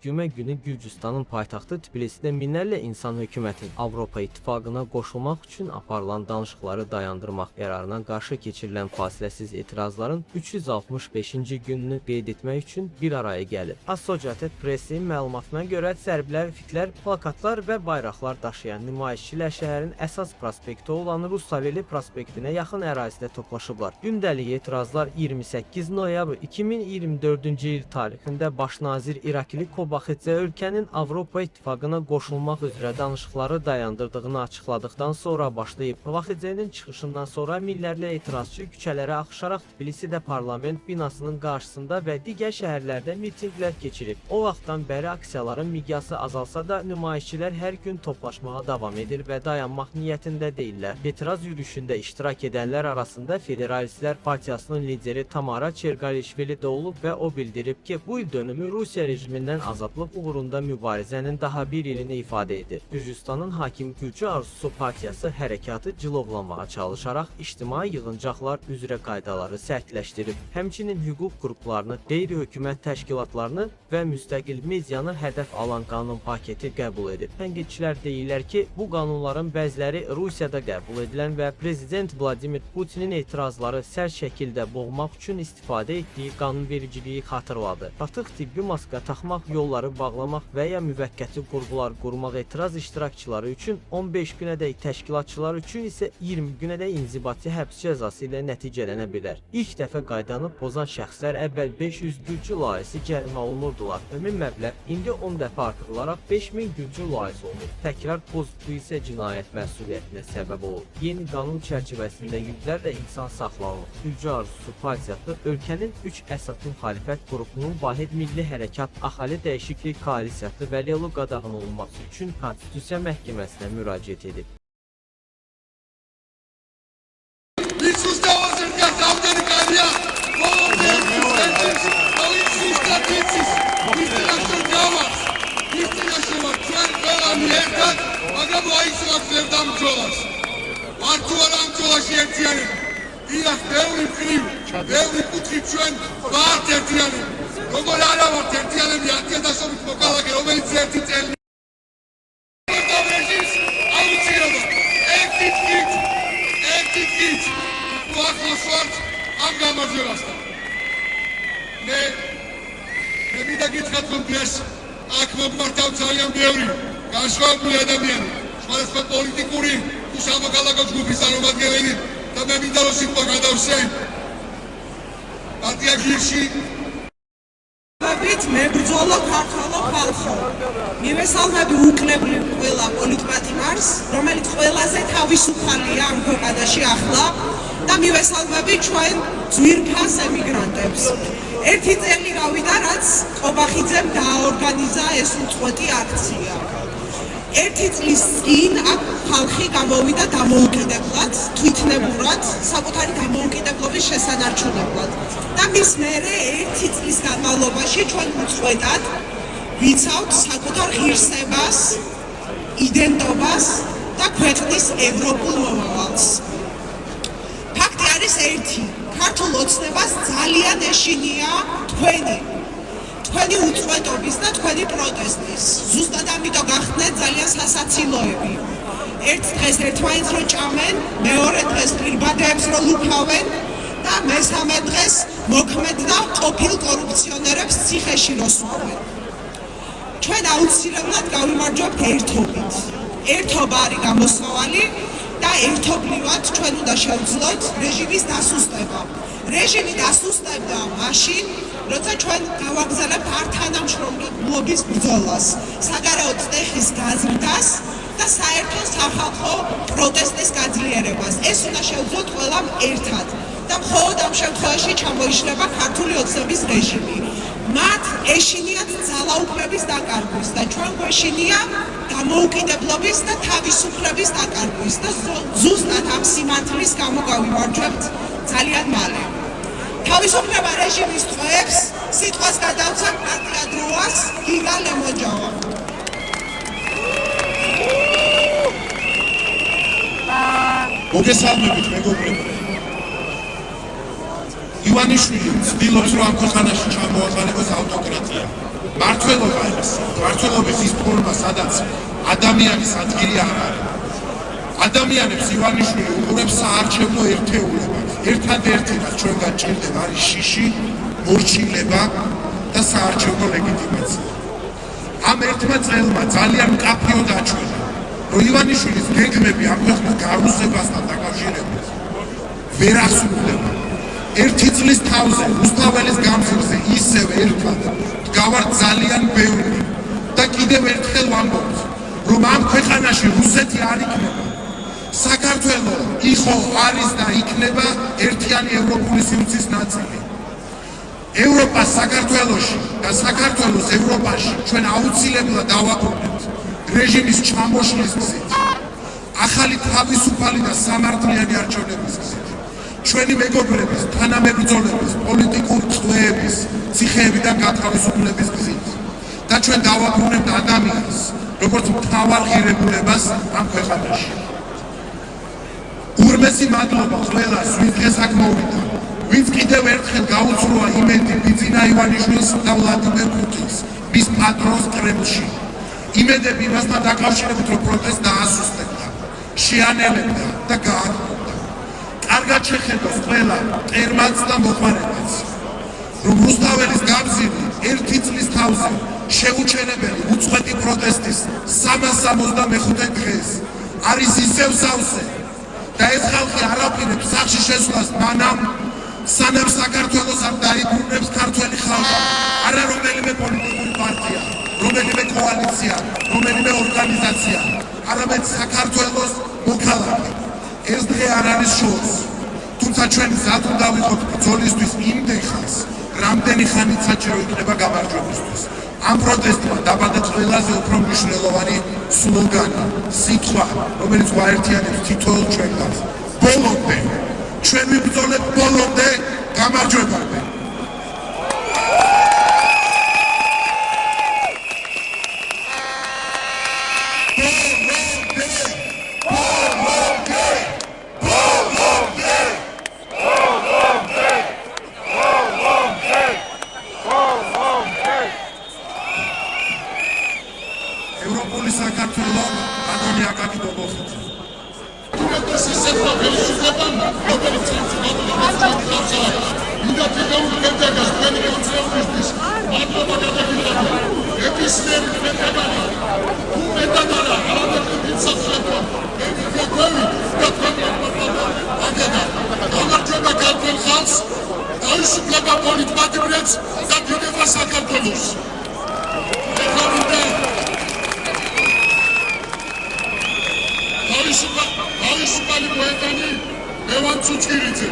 Cümə günü Gürcüstanın paytaxtı Tbilisidə minlərlə insan hökumətin Avropa İttifaqına qoşulmaq üçün aparılan danışıqları dayandırmaq qərarına qarşı keçirilən fasiləsiz etirazların 365-ci gününü qeyd etmək üçün bir araya gəlir. Associated Press-in məlumatına görə zərblər, fitlər, plakatlar və bayraqlar daşıyan nümayişçilər şəhərin əsas prospekti olan Russaveli prospektinə yaxın ərazidə toplaşıblar. Gündəlik etirazlar 28 noyabr 2024-cü il tarixində baş nazir İrakli Kobaxidze ölkənin Avropa İttifaqına qoşulmaq üzrə danışıqları dayandırdığını açıqladıqdan sonra başlayıb. Kobaxidzenin çıxışından sonra minlərlə etirazçı küçələrə axışaraq Tbilisidə parlament binasının qarşısında və digər şəhərlərdə mitinqlər keçirib. O vaxtdan bəri aksiyaların miqyası azalsa da nümayişçilər hər gün toplaşmağa davam edir və dayanmaq niyyətində deyirlər. Etiraz yürüyüşündə iştirak edənlər arasında Federalistlər Partiyasının lideri Tamara Çergalishvili də olub və o bildirib ki, bu il dönümü Rusiya rejimindən azadlıq uğrunda mübarizənin daha bir ilini ifadə edir. Gürcüstanın hakim Gürcü Arzusu Partiyası hərəkatı cilovlamağa çalışaraq ictimai yığıncaqlar üzrə qaydaları sərtləşdirib. Həmçinin hüquq qruplarını, qeyri-hökumət təşkilatlarını və müstəqil medianı hədəf alan qanun paketi qəbul edib. Tənqidçilər deyirlər ki, bu qanunların bəziləri Rusiyada qəbul edilən və Prezident Vladimir Putinin etirazları sərt şəkildə boğmaq üçün istifadə etdiyi qanunvericiliyi xatırladı. Artıq tibbi maska taxmaq, yolları bağlamaq və ya müvəqqəti qurğular qurmaq etiraz iştirakçıları üçün 15 günədək, təşkilatçılar üçün isə 20 günədək inzibati həbs cəzası ilə nəticələnə bilər. İlk dəfə qaydanı pozan şəxslər əvvəl 500 gürcü laisi cərimə olunurdular. Ümumi məbləğ indi 10 dəfə artırılaraq 5000 gürcü laisi olunur. Təkrar pozuntu isə cinayət məsuliyyətinə səbəb olur. Yeni qanun çərçivəsində yüzlərlə insan saxlanılır. Gürcü Arzusu Partiyası ölkənin 3 əsas müxalifət qrupunun Vahid Milli Hərəkat Ahali Dəyişiklik Koalisiyası və legal qadağan olunması üçün Konstitusiya Məhkəməsinə müraciət edib. მე მინდა გითხრათ, რომ დღეს აქ მომმართავ ძალიან ბევრი განსხვავებული ადამიანი, სხვადასხვა პოლიტიკური თუ სამოქალაქო ჯგუფის წარმომადგენლები და მე მინდა რომ სიტყვა გადავსე პარტია გირში მებრძოლო ქართველო ხალხო, მივესალმები უკრებულ ყველა პოლიტპატიმარს, რომელიც ყველაზე თავისუფალია ამ ქვეყანაში ახლა და მივესალმები ჩვენ ძვირფას ემიგრანტებს. ერთი წელი გავიდა, რაც კობახიძემ დააორგანიზა ეს უწყვეტი აქცია. ერთი წლის წინ აქ ხალხი გამოვიდა დამოუკიდებლად, თვითნებურად, საკუთარი დამოუკიდებლობის შესანარჩუნებლად. და მის მერე ერთი წლის განმავლობაში ჩვენ უწყვეტად ვიცავთ საკუთარ ღირსებას, იდენტობას და ქვეყნის ევროპულ მომავალს. ფაქტი არის ერთი, ქართულ ოცნებას ძალიან ეშინია თქვენი უწყვეტობის და თქვენი პროტესტის. ზუსტად ამიტომ გახდნენ ძალიან სასაცილოები. ერთ დღეს ერთმანეთს რო ჭამენ, მეორე დღეს პირბადეებს რო ლუფავენ და მესამე დღეს მოქმედ და ყოფილ კორუფციონერებს ციხეში რო სვამენ. ჩვენ აუცილებლად გავიმარჯვებთ ერთობით. ერთობა არის გამოსავალი და ერთობლივად ჩვენ უნდა შევძლოთ რეჟიმის დასუსტება. რეჟიმი დასუსტებდა მაშინ, როცა ჩვენ გავაგზავნებთ არ თანამშრომლობის ბრძოლას, საგარეო წეხის გაზრდას და საერთო სახალხო პროტესტის გაძლიერებას. ეს უნდა შევძლოთ ყველამ ერთად და მხოლოდ ამ შემთხვევაში ჩამოიშლება ქართული ოცნების რეჟიმი. მათ ეშინიათ ძალაუფლების დაკარგვის და ჩვენ გვეშინია დამოუკიდებლობის და თავისუფლების დაკარგვის და ზუსტად ამ სიმართლის გამო გავიმარჯვებთ ძალიან მალე. თავისუფლება რეჟიმის ტყვეებს სიტყვას გადავცემ პარტია დროას გიგა ლემოჯავა. მოგესალმებით მეგობრებო. ივანიშვილი ცდილობს რომ ამ ქვეყანაში ჩამოაყალიბოს ავტოკრატია. მართლობის ის ფორმა, სადაც ადამიანის ადგილი არ არის. ადამიანებს ივანიშვილი უყურებს საარჩევნო ერთეულება. ერთადერთი რაც ჩვენგან ჭირდება არის შიში, მორჩილება და საარჩევნო ლეგიტიმაცია. ამ ერთმა წელმა ძალიან მკაფიო დაჩვენა, რომ ივანიშვილის გეგმები ამ ქვეყნის გარუსებასთან დაკავშირებით ვერ ასრულდება. ერთი წლის თავზე რუსთაველის გამზირზე ისევ ერთად დგავართ ძალიან ბევრი და კიდევ ერთხელ ვამბობთ, რომ ამ ქვეყანაში რუსეთი არ იქნება. საქართველო იყო, არის და იქნება ერთიანი ევროპული სივრცის ნაწილი. ევროპა საქართველოში და საქართველოს ევროპაში ჩვენ აუცილებლად დავაბრუნებთ რეჟიმის ჩამოშლის გზით, ახალი თავისუფალი და სამართლიანი არჩევნების გზით, ჩვენი მეგობრების, თანამებრძოლების, პოლიტიკური წვეების, ციხეებიდან გათავისუფლების გზით და ჩვენ დავაბრუნებთ ადამიანს, როგორც მთავარ ღირებულებას ამ ქვეყანაში. ურმესი მადლობა ყველას, ვინც დღეს აქ მოვიდა, ვინც კიდევ ერთხელ გაუცრუა იმედი ბიძინა ივანიშვილს და ვლადიმერ პუტინს, მის პატრონს კრემლში. იმედები იმასთან დაკავშირებით, რომ პროტესტს დაასუსტებდა, შეანელებდა და გააქმნიდა. კარგად შეხედოს ყველა მტერმაც და მოხმარებაც, რომ რუსთაველის გამზირი ერთი წლის თავზე შეუჩენებელი უწყვეტი პროტესტის 365 დღეს არის ისევ სავსე და ეს ხალხი არ აპირებს სახლში შესვლას მანამ, სანამ საქართველოს არ დაიბრუნებს ქართველი ხალხი, არა რომელიმე პოლიტიკური პარტია, რომელიმე კოალიცია, რომელიმე ორგანიზაცია, არამედ საქართველოს მოქალაქე. ეს დღე არ არის შორს, თუმცა ჩვენ მზად უნდა ვიყოთ ბრძოლისთვის იმდენ ხანს, რამდენი ხანით საჭირო იქნება გამარჯვებისთვის. ამ პროტესტმა დაბადა ყველაზე უფრო მნიშვნელოვანი სლოგანი, სიტყვა, რომელიც გვაერთიანებს თითოეულ ჩვენგანს. ბოლომდე, ჩვენ ვიბრძოლებთ ბოლომდე გამარჯვებამდე. ევროპული საქართველო ადონი აკაკი დობოხიძე. დაისრულება პოლიტპატრიოტს და დიდება საქართველოს. თავისუფალი მოედანი ლევან ცუცკირიძე.